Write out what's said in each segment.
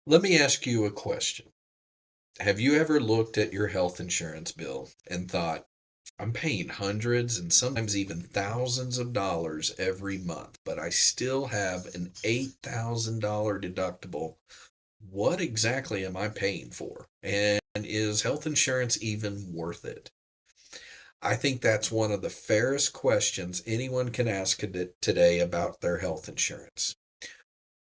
Let me ask you a question. Have you ever looked at your health insurance bill and thought, I'm paying hundreds and sometimes even thousands of dollars every month, but I still have an $8,000 deductible. What exactly am I paying for? And is health insurance even worth it? I think that's one of the fairest questions anyone can ask today about their health insurance.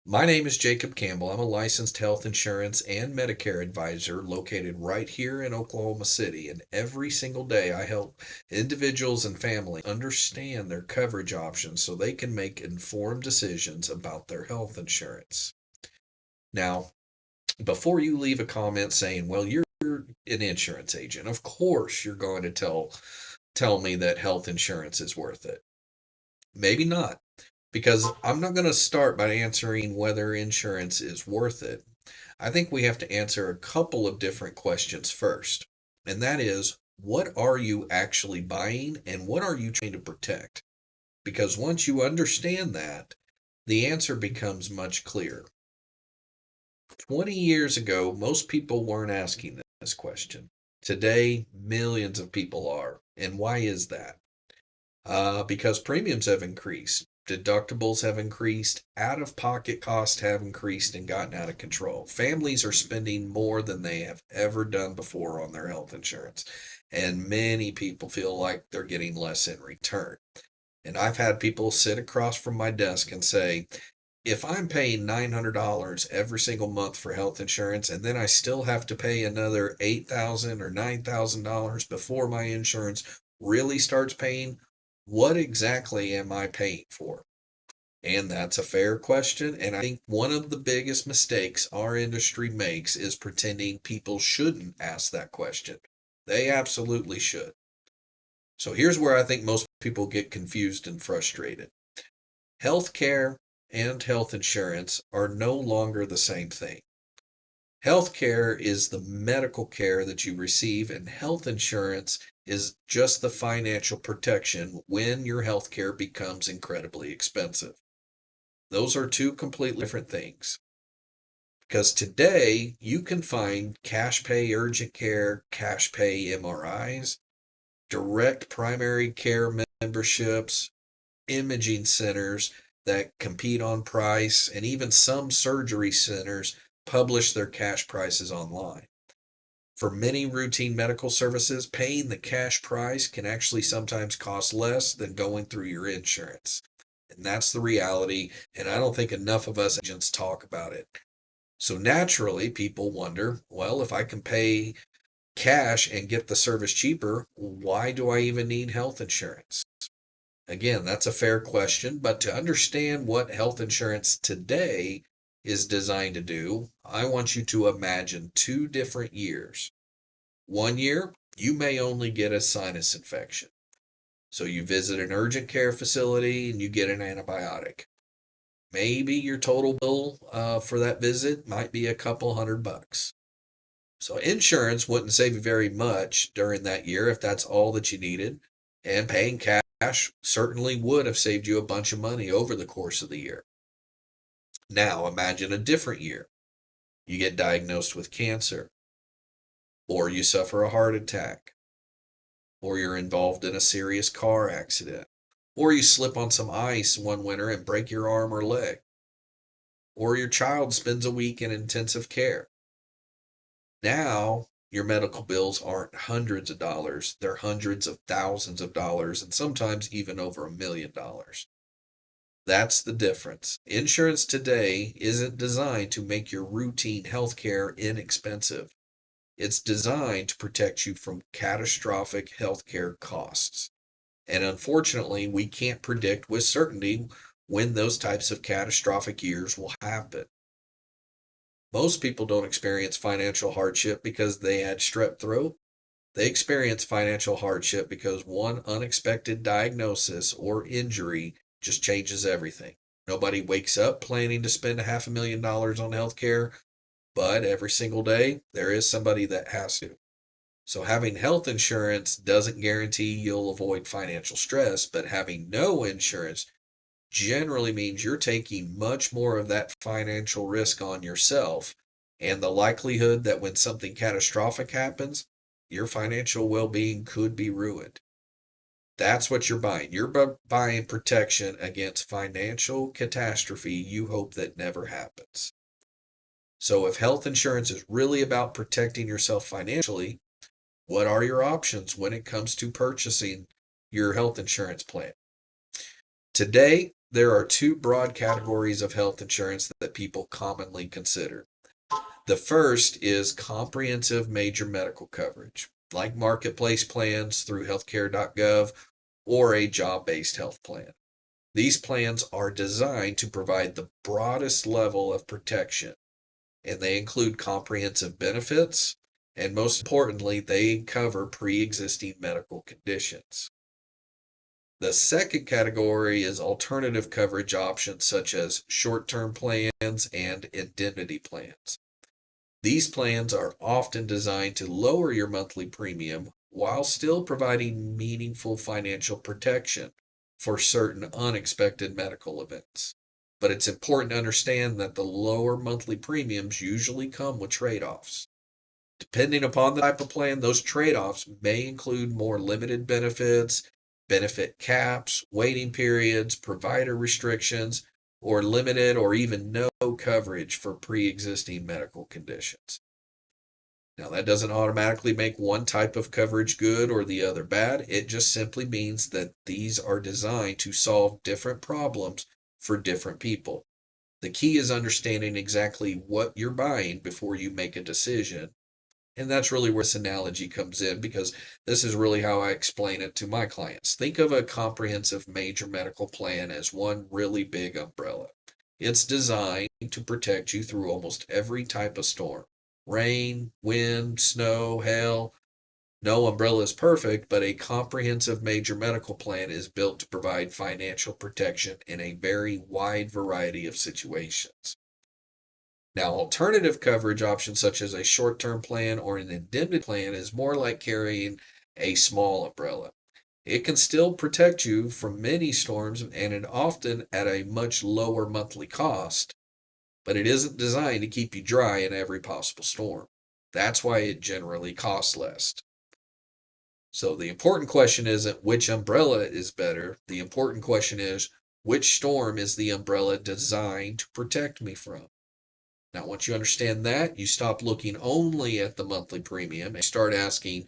My name is Jacob Campbell. I'm a licensed health insurance and Medicare advisor located right here in Oklahoma City. And every single day I help individuals and families understand their coverage options so they can make informed decisions about their health insurance. Now, before you leave a comment saying, well, you're an insurance agent, of course you're going to tell me that health insurance is worth it. Maybe not, because I'm not going to start by answering whether insurance is worth it. I think we have to answer a couple of different questions first. And that is, what are you actually buying and what are you trying to protect? Because once you understand that, the answer becomes much clearer. 20 years ago, most people weren't asking this question. Today, millions of people are. And why is that? Because premiums have increased, deductibles have increased, out of pocket costs have increased and gotten out of control. Families are spending more than they have ever done before on their health insurance, and many people feel like they're getting less in return. And I've had people sit across from my desk and say, if I'm paying $900 every single month for health insurance and then I still have to pay another $8,000 or $9,000 before my insurance really starts paying, what exactly am I paying for? And that's a fair question. And I think one of the biggest mistakes our industry makes is pretending people shouldn't ask that question. They absolutely should. So here's where I think most people get confused and frustrated. Healthcare and health insurance are no longer the same thing. Healthcare is the medical care that you receive, and health insurance is just the financial protection when your healthcare becomes incredibly expensive. Those are two completely different things. Because today you can find cash pay urgent care, cash pay MRIs, direct primary care memberships, imaging centers that compete on price, and even some surgery centers publish their cash prices online. For many routine medical services, paying the cash price can actually sometimes cost less than going through your insurance. And that's the reality, and I don't think enough of us agents talk about it. So naturally, people wonder, well, if I can pay cash and get the service cheaper, why do I even need health insurance? Again, that's a fair question, but to understand what health insurance today is designed to do, I want you to imagine two different years. One year, you may only get a sinus infection. So you visit an urgent care facility and you get an antibiotic. Maybe your total bill for that visit might be a couple $100. So insurance wouldn't save you very much during that year if that's all that you needed. And paying cash certainly would have saved you a bunch of money over the course of the year. Now imagine a different year. You get diagnosed with cancer, or you suffer a heart attack, or you're involved in a serious car accident, or you slip on some ice one winter and break your arm or leg, or your child spends a week in intensive care. Now, your medical bills aren't hundreds of dollars, they're hundreds of thousands of dollars, and sometimes even over $1 million. That's the difference. Insurance today isn't designed to make your routine healthcare inexpensive. It's designed to protect you from catastrophic healthcare costs. And unfortunately, we can't predict with certainty when those types of catastrophic years will happen. Most people don't experience financial hardship because they had strep throat. They experience financial hardship because one unexpected diagnosis or injury just changes everything. Nobody wakes up planning to spend $500,000 on healthcare, but every single day there is somebody that has to. So having health insurance doesn't guarantee you'll avoid financial stress, but having no insurance generally means you're taking much more of that financial risk on yourself and the likelihood that when something catastrophic happens, your financial well being could be ruined. That's what you're buying. You're buying protection against financial catastrophe you hope that never happens. So, if health insurance is really about protecting yourself financially, what are your options when it comes to purchasing your health insurance plan? Today, there are two broad categories of health insurance that people commonly consider. The first is comprehensive major medical coverage, like marketplace plans through healthcare.gov or a job-based health plan. These plans are designed to provide the broadest level of protection, and they include comprehensive benefits, and most importantly, they cover pre-existing medical conditions. The second category is alternative coverage options such as short-term plans and indemnity plans. These plans are often designed to lower your monthly premium while still providing meaningful financial protection for certain unexpected medical events. But it's important to understand that the lower monthly premiums usually come with trade-offs. Depending upon the type of plan, those trade-offs may include more limited benefits, benefit caps, waiting periods, provider restrictions, or limited or even no coverage for pre-existing medical conditions. Now, that doesn't automatically make one type of coverage good or the other bad. It just simply means that these are designed to solve different problems for different people. The key is understanding exactly what you're buying before you make a decision. And that's really where this analogy comes in, because this is really how I explain it to my clients. Think of a comprehensive major medical plan as one really big umbrella. It's designed to protect you through almost every type of storm: rain, wind, snow, hail. No umbrella is perfect, but a comprehensive major medical plan is built to provide financial protection in a very wide variety of situations. Now, alternative coverage options such as a short-term plan or an indemnity plan is more like carrying a small umbrella. It can still protect you from many storms, and it often at a much lower monthly cost, but it isn't designed to keep you dry in every possible storm. That's why it generally costs less. So the important question isn't which umbrella is better. The important question is, which storm is the umbrella designed to protect me from? Now, once you understand that, you stop looking only at the monthly premium and start asking,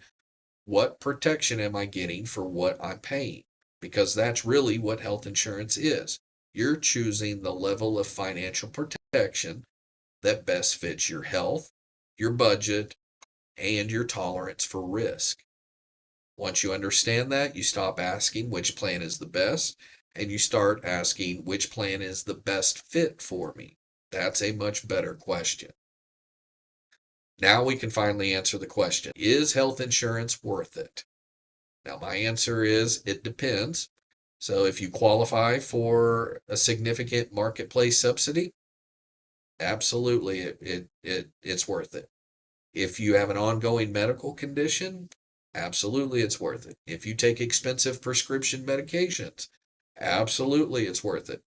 what protection am I getting for what I'm paying? Because that's really what health insurance is. You're choosing the level of financial protection that best fits your health, your budget, and your tolerance for risk. Once you understand that, you stop asking which plan is the best, and you start asking which plan is the best fit for me. That's a much better question. Now we can finally answer the question, is health insurance worth it? Now, my answer is it depends. So if you qualify for a significant marketplace subsidy, absolutely it's worth it. If you have an ongoing medical condition, absolutely it's worth it. If you take expensive prescription medications, absolutely it's worth it.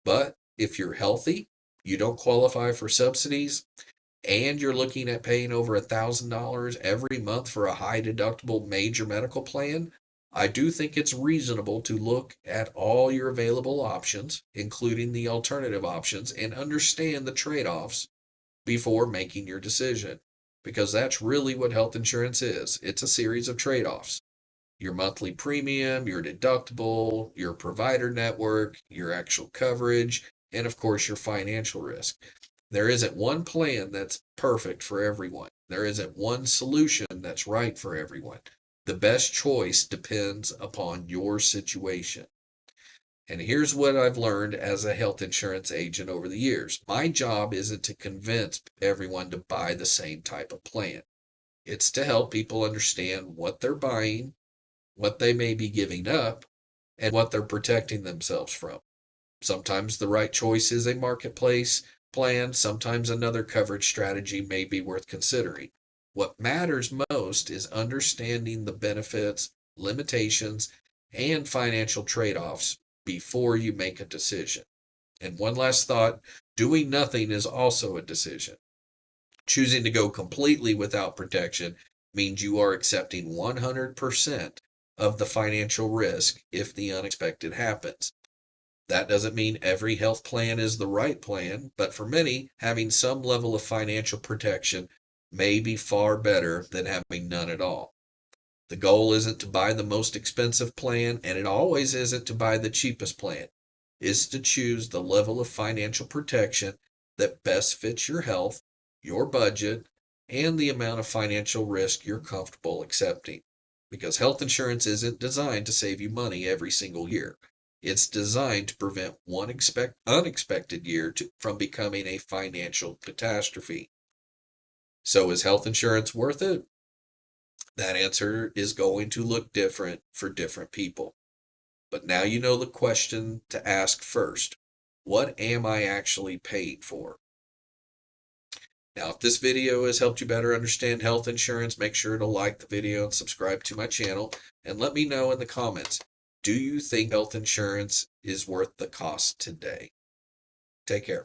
But if you're healthy, you don't qualify for subsidies, and you're looking at paying over $1,000 every month for a high deductible major medical plan, I do think it's reasonable to look at all your available options, including the alternative options, and understand the trade-offs before making your decision. Because that's really what health insurance is. It's a series of trade-offs. Your monthly premium, your deductible, your provider network, your actual coverage, and of course your financial risk. There isn't one plan that's perfect for everyone. There isn't one solution that's right for everyone. The best choice depends upon your situation. And here's what I've learned as a health insurance agent over the years. My job isn't to convince everyone to buy the same type of plan. It's to help people understand what they're buying, what they may be giving up, and what they're protecting themselves from. Sometimes the right choice is a marketplace plan. Sometimes another coverage strategy may be worth considering. What matters most is understanding the benefits, limitations, and financial trade-offs before you make a decision. And one last thought, doing nothing is also a decision. Choosing to go completely without protection means you are accepting 100% of the financial risk if the unexpected happens. That doesn't mean every health plan is the right plan, but for many, having some level of financial protection may be far better than having none at all. The goal isn't to buy the most expensive plan, and it always isn't to buy the cheapest plan. It's to choose the level of financial protection that best fits your health, your budget, and the amount of financial risk you're comfortable accepting. Because health insurance isn't designed to save you money every single year. It's designed to prevent one unexpected year from becoming a financial catastrophe. So is health insurance worth it? That answer is going to look different for different people. But now you know the question to ask first. What am I actually paying for? Now, if this video has helped you better understand health insurance, make sure to like the video and subscribe to my channel. And let me know in the comments, do you think health insurance is worth the cost today? Take care.